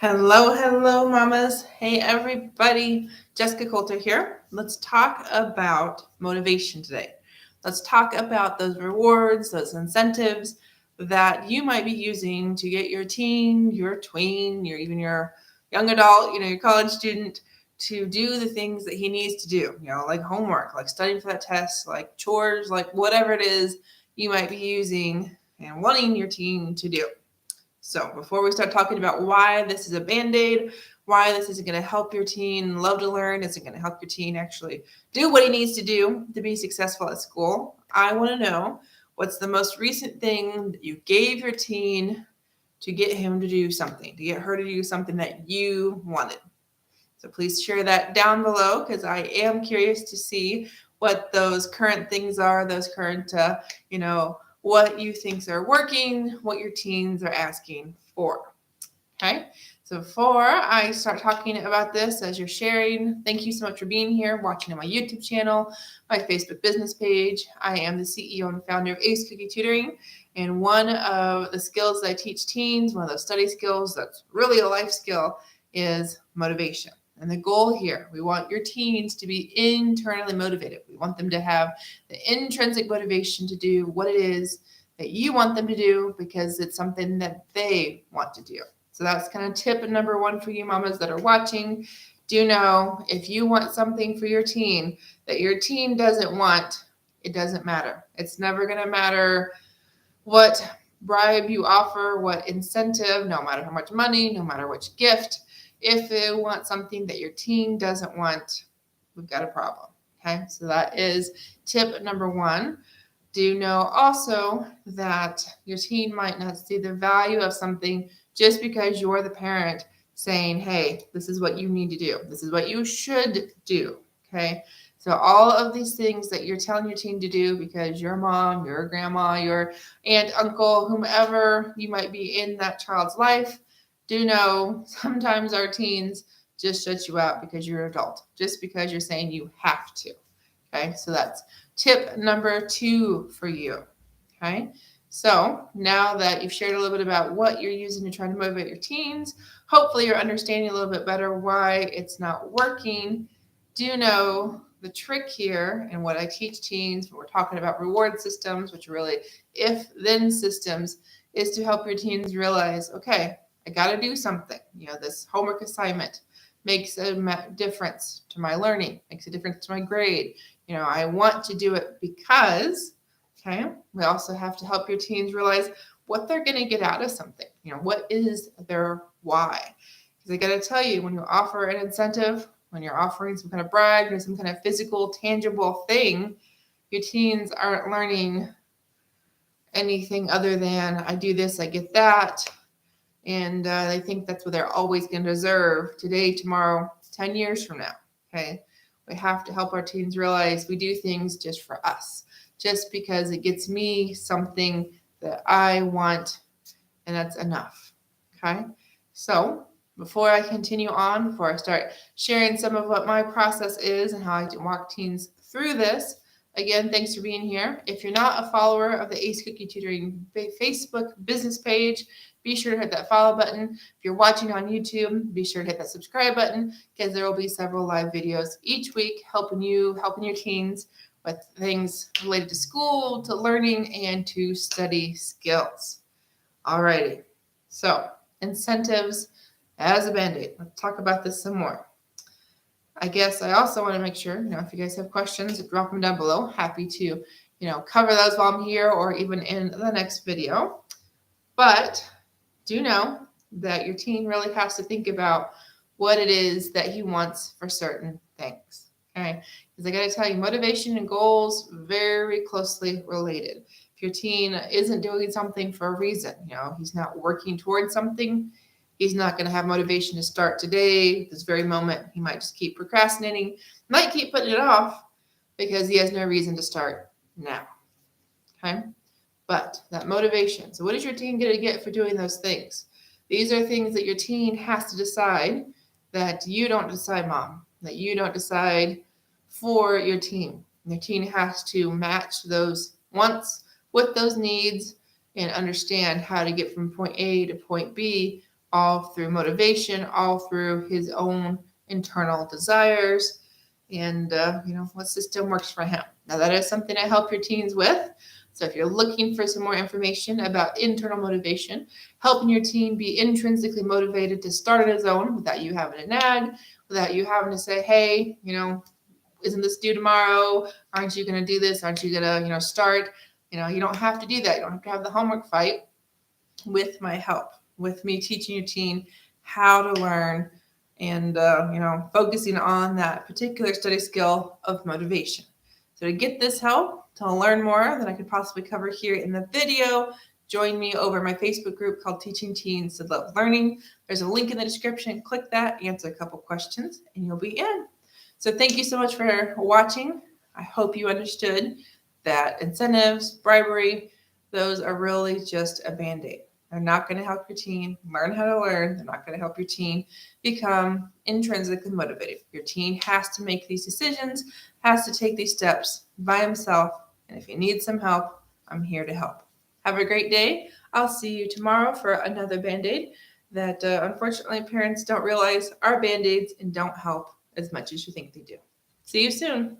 Hello, mamas. Hey, everybody. Jessica Coulter here. Let's talk about motivation today. Let's talk about those rewards, those incentives that you might be using to get your teen, your tween, even your young adult, your college student to do the things that he needs to do, like homework, like studying for that test, like chores, like whatever it is you might be using and wanting your teen to do. So before we start talking about why this is a Band-Aid, why this isn't going to help your teen love to learn, isn't going to help your teen actually do what he needs to do to be successful at school, I want to know what's the most recent thing that you gave your teen to get him to do something, to get her to do something that you wanted. So please share that down below because I am curious to see what those current things are, those current, what you think are working, what your teens are asking for. Okay. So before I start talking about this, as you're sharing, thank you so much for being here, watching on my YouTube channel, my Facebook business page. I am the CEO and founder of Ace Cookie Tutoring. And one of the skills that I teach teens, one of those study skills that's really a life skill, is motivation. And the goal here, we want your teens to be internally motivated. We want them to have the intrinsic motivation to do what it is that you want them to do because it's something that they want to do. So that's kind of tip number one for you mamas that are watching. Do know if you want something for your teen that your teen doesn't want, it doesn't matter. It's never going to matter what bribe you offer, what incentive, no matter how much money, no matter which gift. If you want something that your teen doesn't want, we've got a problem. Okay, so that is tip number one. Do know also that your teen might not see the value of something just because you're the parent saying, hey, this is what you need to do. This is what you should do. Okay. So all of these things that you're telling your teen to do because your mom, your grandma, your aunt, uncle, whomever you might be in that child's life, do know sometimes our teens just shut you out because you're an adult, just because you're saying you have to. Okay, so that's tip number two for you. Okay, so now that you've shared a little bit about what you're using to try to motivate your teens, hopefully you're understanding a little bit better why it's not working. Do know the trick here and what I teach teens when we're talking about reward systems, which are really if-then systems, is to help your teens realize, okay, I got to do something. This homework assignment makes a difference to my learning, makes a difference to my grade. I want to do it because, okay, we also have to help your teens realize what they're going to get out of something. What is their why? Because I got to tell you, when you offer an incentive, when you're offering some kind of bribe or some kind of physical, tangible thing, your teens aren't learning anything other than I do this, I get that. And they think that's what they're always going to deserve today, tomorrow, 10 years from now. Okay. We have to help our teens realize we do things just for us, just because it gets me something that I want, and that's enough. Okay. So before I continue on, before I start sharing some of what my process is and how I walk teens through this, again, thanks for being here. If you're not a follower of the Ace Cookie Tutoring Facebook business page, be sure to hit that follow button. If you're watching on YouTube, be sure to hit that subscribe button because there will be several live videos each week helping your teens with things related to school, to learning, and to study skills. Alrighty, so incentives as a Band-Aid. Let's talk about this some more. I guess I also want to make sure, if you guys have questions, drop them down below. Happy to, cover those while I'm here or even in the next video. But do know that your teen really has to think about what it is that he wants for certain things. Okay, because I got to tell you, motivation and goals very closely related. If your teen isn't doing something for a reason, he's not working towards something, he's not going to have motivation to start today, this very moment. He might just keep procrastinating, might keep putting it off because he has no reason to start now. Okay. But that motivation. So what is your teen going to get for doing those things? These are things that your teen has to decide that you don't decide, mom, that you don't decide for your teen. Your teen has to match those wants with those needs and understand how to get from point A to point B all through motivation, all through his own internal desires, and what system works for him. Now, that is something I help your teens with. So if you're looking for some more information about internal motivation, helping your teen be intrinsically motivated to start on his own without you having to nag, without you having to say, hey, isn't this due tomorrow? Aren't you going to do this? Aren't you going to, start? You don't have to do that. You don't have to have the homework fight with my help, with me teaching your teen how to learn and, focusing on that particular study skill of motivation. So to get this help, to learn more than I could possibly cover here in the video, join me over my Facebook group called Teaching Teens to Love Learning. There's a link in the description. Click that, answer a couple questions, and you'll be in. So thank you so much for watching. I hope you understood that incentives, bribery, those are really just a Band-Aid. They're not going to help your teen learn how to learn. They're not going to help your teen become intrinsically motivated. Your teen has to make these decisions, has to take these steps by himself. And if you need some help, I'm here to help. Have a great day. I'll see you tomorrow for another Band-Aid that unfortunately parents don't realize are Band-Aids and don't help as much as you think they do. See you soon.